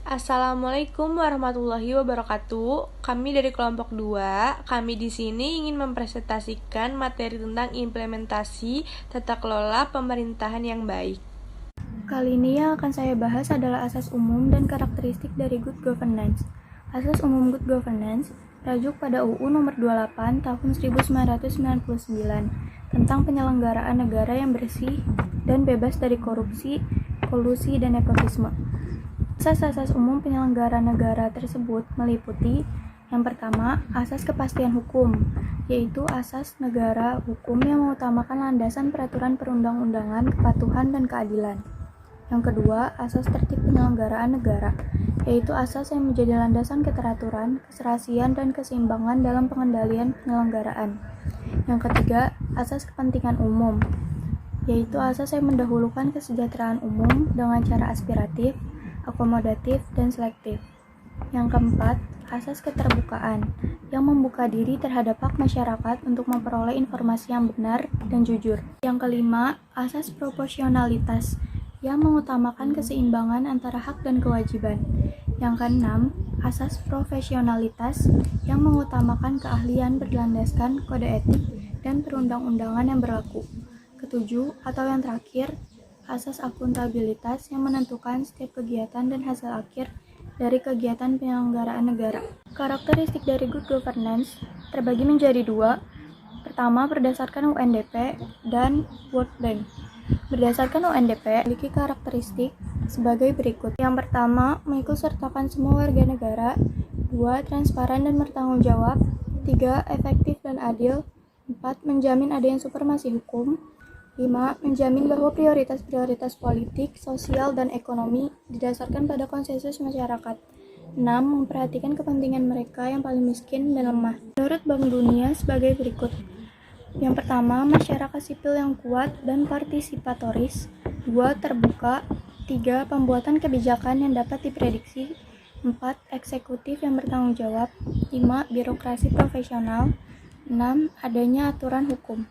Assalamualaikum warahmatullahi wabarakatuh. Kami dari kelompok 2, kami di sini ingin mempresentasikan materi tentang implementasi tata kelola pemerintahan yang baik. Kali ini yang akan saya bahas adalah asas umum dan karakteristik dari good governance. Asas umum good governance rujuk pada UU nomor 28 tahun 1999 tentang penyelenggaraan negara yang bersih dan bebas dari korupsi, kolusi, dan nepotisme. Asas-asas umum penyelenggaraan negara tersebut meliputi yang pertama, asas kepastian hukum, yaitu asas negara hukum yang mengutamakan landasan peraturan perundang-undangan, kepatuhan, dan keadilan. Yang kedua, asas tertib penyelenggaraan negara, yaitu asas yang menjadi landasan keteraturan, keserasian, dan keseimbangan dalam pengendalian penyelenggaraan. Yang ketiga, asas kepentingan umum, yaitu asas yang mendahulukan kesejahteraan umum dengan cara aspiratif, akomodatif, dan selektif. Yang keempat, asas keterbukaan, yang membuka diri terhadap hak masyarakat untuk memperoleh informasi yang benar dan jujur. Yang kelima, asas proporsionalitas, yang mengutamakan keseimbangan antara hak dan kewajiban. Yang keenam, asas profesionalitas, yang mengutamakan keahlian berlandaskan kode etik dan perundang-undangan yang berlaku. Ketujuh, atau yang terakhir, asas akuntabilitas yang menentukan setiap kegiatan dan hasil akhir dari kegiatan penyelenggaraan negara. Karakteristik dari good governance terbagi menjadi dua. Pertama, berdasarkan UNDP dan World Bank. Berdasarkan UNDP, memiliki karakteristik sebagai berikut. Yang pertama, mengikutsertakan semua warga negara. 2. Transparan dan bertanggung jawab. 3. Efektif dan adil. 4. Menjamin adanya supremasi hukum. 5. Menjamin bahwa prioritas-prioritas politik, sosial, dan ekonomi didasarkan pada konsensus masyarakat. 6. Memperhatikan kepentingan mereka yang paling miskin dan lemah. Menurut Bank Dunia sebagai berikut. Yang pertama, masyarakat sipil yang kuat dan partisipatoris. 2. Terbuka. 3. Pembuatan kebijakan yang dapat diprediksi. 4. Eksekutif yang bertanggung jawab. 5. Birokrasi profesional. 6. Adanya aturan hukum.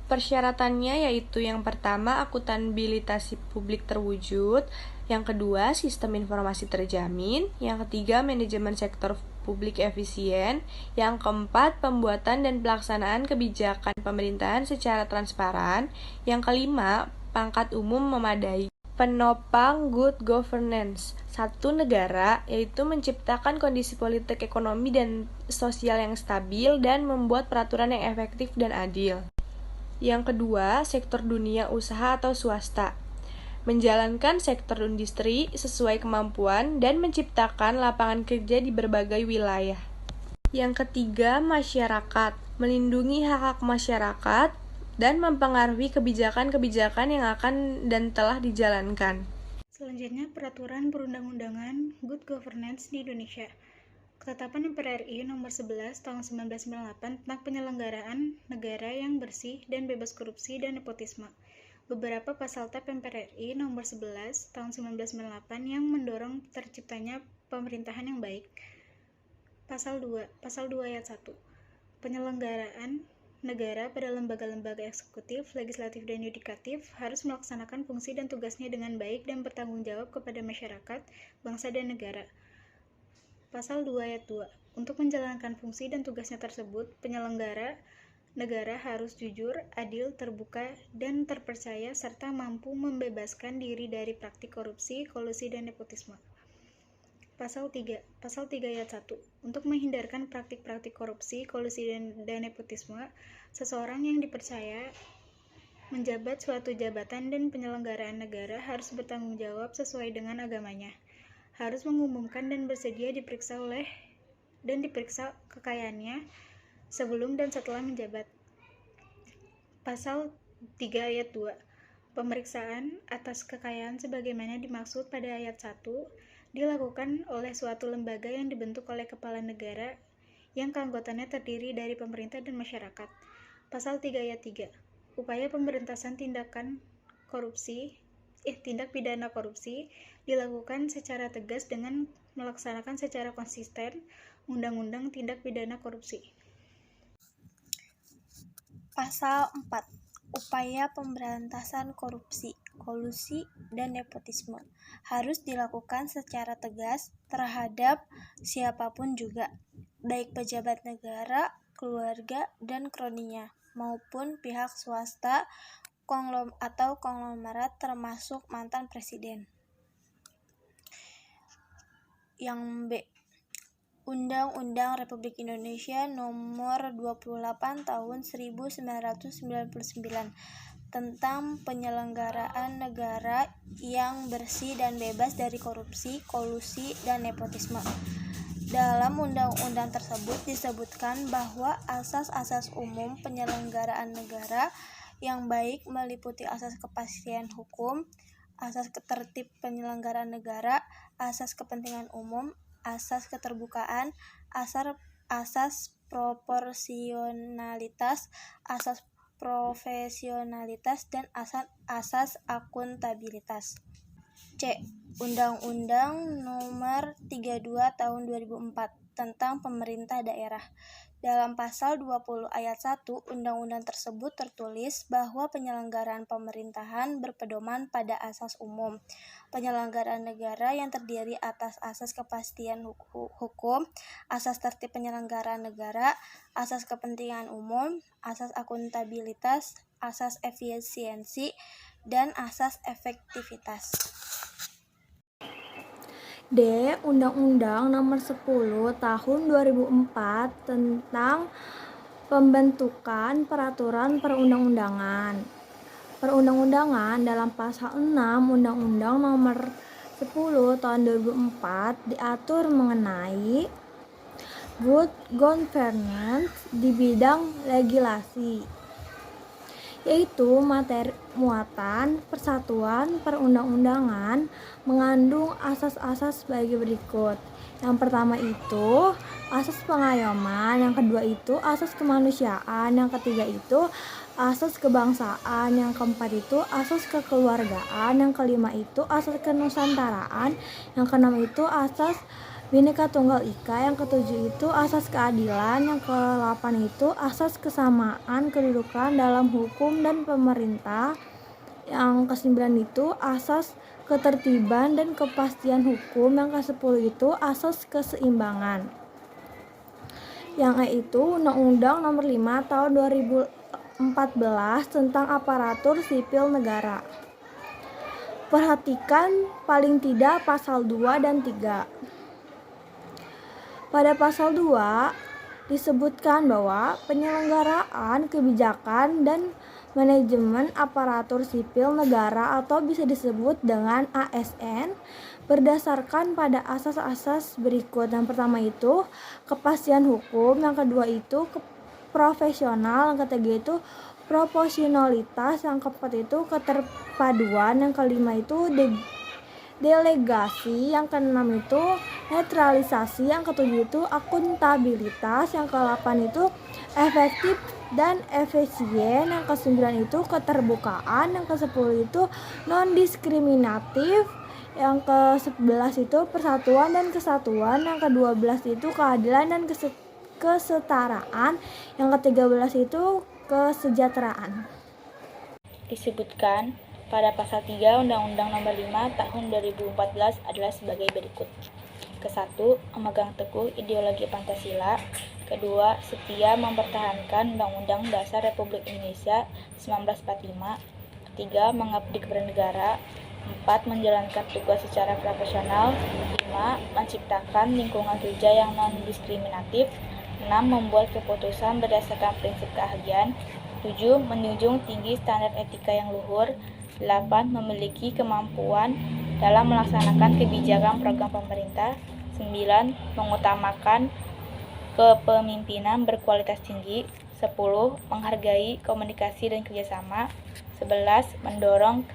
Persyaratannya yaitu yang pertama, akuntabilitas publik terwujud, yang kedua, sistem informasi terjamin, yang ketiga, manajemen sektor publik efisien, yang keempat, pembuatan dan pelaksanaan kebijakan pemerintahan secara transparan, yang kelima, pangkat umum memadai. Penopang good governance. Satu negara, yaitu menciptakan kondisi politik, ekonomi, dan sosial yang stabil dan membuat peraturan yang efektif dan adil. Yang kedua, sektor dunia usaha atau swasta. Menjalankan sektor industri sesuai kemampuan dan menciptakan lapangan kerja di berbagai wilayah. Yang ketiga, masyarakat. Melindungi hak-hak masyarakat dan mempengaruhi kebijakan-kebijakan yang akan dan telah dijalankan. Selanjutnya, peraturan perundang-undangan good governance di Indonesia. Ketetapan MPR RI nomor 11 tahun 1998 tentang penyelenggaraan negara yang bersih dan bebas korupsi dan nepotisme. Beberapa pasal TAP MPR RI nomor 11 tahun 1998 yang mendorong terciptanya pemerintahan yang baik. Pasal 2 ayat 1. Penyelenggaraan negara pada lembaga-lembaga eksekutif, legislatif, dan yudikatif harus melaksanakan fungsi dan tugasnya dengan baik dan bertanggung jawab kepada masyarakat, bangsa, dan negara. Pasal 2 ayat 2. Untuk menjalankan fungsi dan tugasnya tersebut, penyelenggara negara harus jujur, adil, terbuka, dan terpercaya serta mampu membebaskan diri dari praktik korupsi, kolusi, dan nepotisme. Pasal 3 ayat 1. Untuk menghindarkan praktik-praktik korupsi, kolusi, dan nepotisme, seseorang yang dipercaya menjabat suatu jabatan dan penyelenggaraan negara harus bertanggung jawab sesuai dengan agamanya. Harus mengumumkan dan bersedia diperiksa kekayaannya sebelum dan setelah menjabat. Pasal 3 ayat 2. Pemeriksaan atas kekayaan sebagaimana dimaksud pada ayat 1 dilakukan oleh suatu lembaga yang dibentuk oleh kepala negara yang keanggotaannya terdiri dari pemerintah dan masyarakat. Pasal 3 ayat 3. Upaya pemberantasan tindak pidana korupsi dilakukan secara tegas dengan melaksanakan secara konsisten Undang-Undang Tindak Pidana Korupsi. Pasal 4. Upaya pemberantasan korupsi, kolusi, dan nepotisme harus dilakukan secara tegas, terhadap siapapun juga, baik pejabat negara, keluarga, dan kroninya, maupun pihak swasta atau konglomerat termasuk mantan presiden. Yang B. Undang-Undang Republik Indonesia Nomor 28 Tahun 1999 tentang penyelenggaraan negara yang bersih dan bebas dari korupsi, kolusi, dan nepotisme. Dalam undang-undang tersebut disebutkan bahwa asas-asas umum penyelenggaraan negara yang baik meliputi asas kepastian hukum, asas tertib penyelenggaraan negara, asas kepentingan umum, asas keterbukaan, asas proporsionalitas, asas profesionalitas, dan asas akuntabilitas. C. Undang-Undang Nomor 32 Tahun 2004 tentang Pemerintah Daerah. Dalam pasal 20 ayat 1 undang-undang tersebut tertulis bahwa penyelenggaraan pemerintahan berpedoman pada asas umum penyelenggaraan negara yang terdiri atas asas kepastian hukum, asas tertib penyelenggaraan negara, asas kepentingan umum, asas akuntabilitas, asas efisiensi, dan asas efektivitas. D. Undang-Undang Nomor 10 Tahun 2004 tentang pembentukan peraturan perundang-undangan. Perundang-undangan dalam pasal 6 Undang-Undang Nomor 10 Tahun 2004 diatur mengenai good governance di bidang legislasi, yaitu materi muatan persatuan perundang-undangan mengandung asas-asas sebagai berikut. Yang pertama itu asas pengayoman, yang kedua itu asas kemanusiaan, yang ketiga itu asas kebangsaan, yang keempat itu asas kekeluargaan, yang kelima itu asas kenusantaraan, yang keenam itu asas Bhinneka Tunggal Ika, yang ketujuh itu asas keadilan, yang ke-8 itu asas kesamaan kedudukan dalam hukum dan pemerintah, yang ke-9 itu asas ketertiban dan kepastian hukum, yang ke-10 itu asas keseimbangan. Yang E itu Undang-Undang Nomor 5 Tahun 2014 tentang aparatur sipil negara. Perhatikan paling tidak pasal 2 dan 3. Pada pasal 2 disebutkan bahwa penyelenggaraan kebijakan dan manajemen aparatur sipil negara atau bisa disebut dengan ASN berdasarkan pada asas-asas berikut. Yang pertama itu kepastian hukum, yang kedua itu profesional, yang ketiga itu proporsionalitas, yang keempat itu keterpaduan, yang kelima itu delegasi, yang keenam itu netralisasi, yang ketujuh itu akuntabilitas, yang ke-8 itu efektif dan efisien, yang ke-9 itu keterbukaan, yang ke-10 itu non-diskriminatif, yang ke-11 itu persatuan dan kesatuan, yang ke-12 itu keadilan dan kesetaraan, yang ke-13 itu kesejahteraan. Disebutkan pada pasal 3 Undang-Undang Nomor 5 Tahun 2014 adalah sebagai berikut. Ke-1, memegang teguh ideologi Pancasila. Kedua, setia mempertahankan Undang-Undang Dasar Republik Indonesia 1945. Ketiga, mengabdi kepada negara. 4, menjalankan tugas secara profesional. 5, menciptakan lingkungan kerja yang non-diskriminatif. 6, membuat keputusan berdasarkan prinsip keahlian. 7, menjunjung tinggi standar etika yang luhur. 8, memiliki kemampuan dalam melaksanakan kebijakan program pemerintah. 9, mengutamakan kepemimpinan berkualitas tinggi. 10, menghargai komunikasi dan kerjasama. 11, mendorong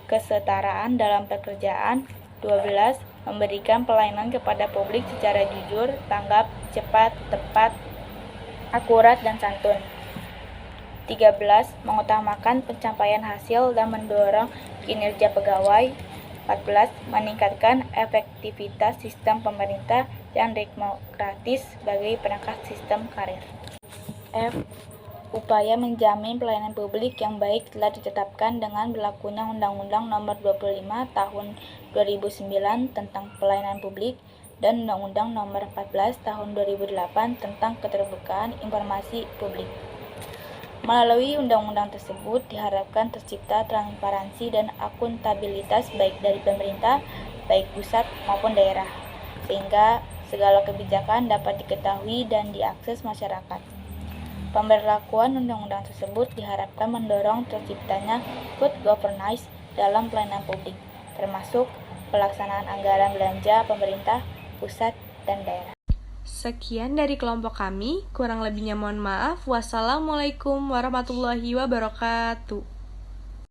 kesetaraan dalam pekerjaan. 12, memberikan pelayanan kepada publik secara jujur, tanggap, cepat, tepat, akurat, dan santun. 13, mengutamakan pencapaian hasil dan mendorong kinerja pegawai. 14, meningkatkan efektivitas sistem pemerintah yang demokratis sebagai perangkat sistem karir. F. Upaya menjamin pelayanan publik yang baik telah ditetapkan dengan berlakunya Undang-Undang Nomor 25 Tahun 2009 tentang pelayanan publik. dan Undang-Undang Nomor 14 Tahun 2008 tentang Keterbukaan Informasi Publik. Melalui undang-undang tersebut diharapkan tercipta transparansi dan akuntabilitas baik dari pemerintah, baik pusat maupun daerah, sehingga segala kebijakan dapat diketahui dan diakses masyarakat. Pemberlakuan undang-undang tersebut diharapkan mendorong terciptanya good governance dalam pelayanan publik, termasuk pelaksanaan anggaran belanja pemerintah, pusat, dan daerah. Sekian dari kelompok kami, kurang lebihnya mohon maaf. Wassalamualaikum warahmatullahi wabarakatuh.